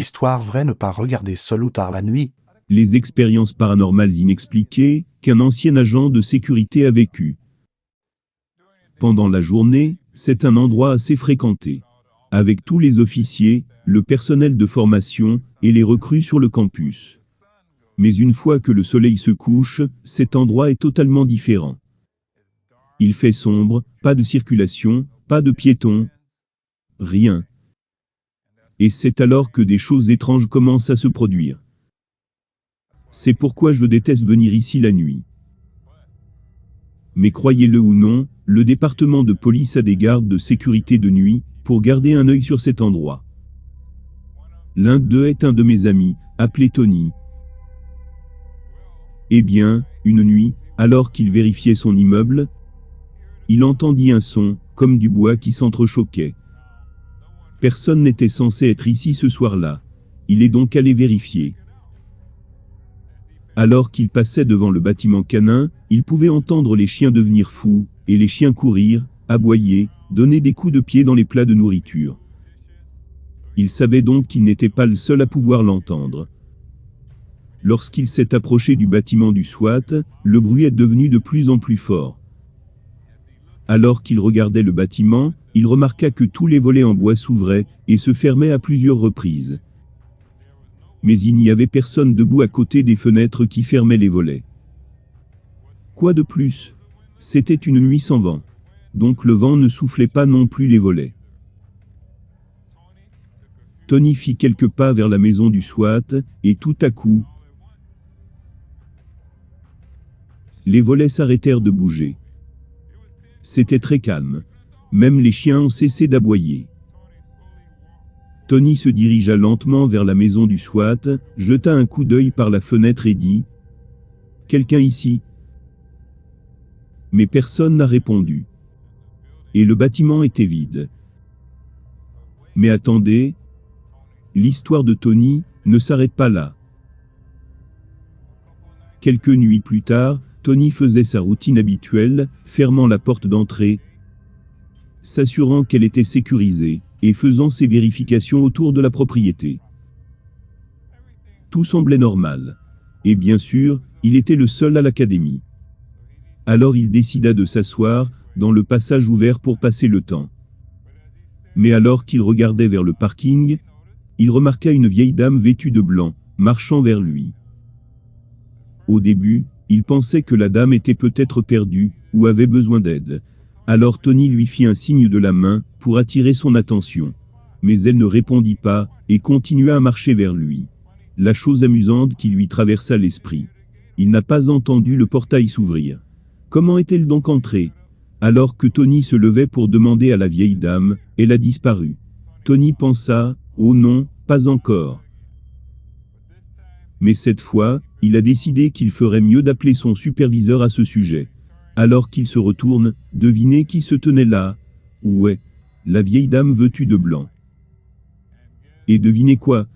Histoire vraie, ne pas regarder seul ou tard la nuit. Les expériences paranormales inexpliquées qu'un ancien agent de sécurité a vécu. Pendant la journée, c'est un endroit assez fréquenté. Avec tous les officiers, le personnel de formation et les recrues sur le campus. Mais une fois que le soleil se couche, cet endroit est totalement différent. Il fait sombre, pas de circulation, pas de piétons, rien. Et c'est alors que des choses étranges commencent à se produire. C'est pourquoi je déteste venir ici la nuit. Mais croyez-le ou non, le département de police a des gardes de sécurité de nuit, pour garder un œil sur cet endroit. L'un d'eux est un de mes amis, appelé Tony. Eh bien, une nuit, alors qu'il vérifiait son immeuble, il entendit un son, comme du bois qui s'entrechoquait. Personne n'était censé être ici ce soir-là. Il est donc allé vérifier. Alors qu'il passait devant le bâtiment canin, il pouvait entendre les chiens devenir fous, et les chiens courir, aboyer, donner des coups de pied dans les plats de nourriture. Il savait donc qu'il n'était pas le seul à pouvoir l'entendre. Lorsqu'il s'est approché du bâtiment du SWAT, le bruit est devenu de plus en plus fort. Alors qu'il regardait le bâtiment, il remarqua que tous les volets en bois s'ouvraient et se fermaient à plusieurs reprises. Mais il n'y avait personne debout à côté des fenêtres qui fermaient les volets. Quoi de plus? C'était une nuit sans vent. Donc le vent ne soufflait pas non plus les volets. Tony fit quelques pas vers la maison du SWAT, et tout à coup, les volets s'arrêtèrent de bouger. C'était très calme. Même les chiens ont cessé d'aboyer. Tony se dirigea lentement vers la maison du SWAT, jeta un coup d'œil par la fenêtre et dit « Quelqu'un ici ?» Mais personne n'a répondu. Et le bâtiment était vide. Mais attendez, l'histoire de Tony ne s'arrête pas là. Quelques nuits plus tard, Tony faisait sa routine habituelle, fermant la porte d'entrée, s'assurant qu'elle était sécurisée, et faisant ses vérifications autour de la propriété. Tout semblait normal. Et bien sûr, il était le seul à l'académie. Alors il décida de s'asseoir, dans le passage ouvert pour passer le temps. Mais alors qu'il regardait vers le parking, il remarqua une vieille dame vêtue de blanc, marchant vers lui. Au début, il pensait que la dame était peut-être perdue, ou avait besoin d'aide. Alors Tony lui fit un signe de la main, pour attirer son attention. Mais elle ne répondit pas, et continua à marcher vers lui. La chose amusante qui lui traversa l'esprit. Il n'a pas entendu le portail s'ouvrir. Comment est-elle donc entrée? Alors que Tony se levait pour demander à la vieille dame, elle a disparu. Tony pensa, oh non, pas encore. Mais cette fois, il a décidé qu'il ferait mieux d'appeler son superviseur à ce sujet. Alors qu'il se retourne, devinez qui se tenait là? Ouais, la vieille dame vêtue de blanc. Et devinez quoi?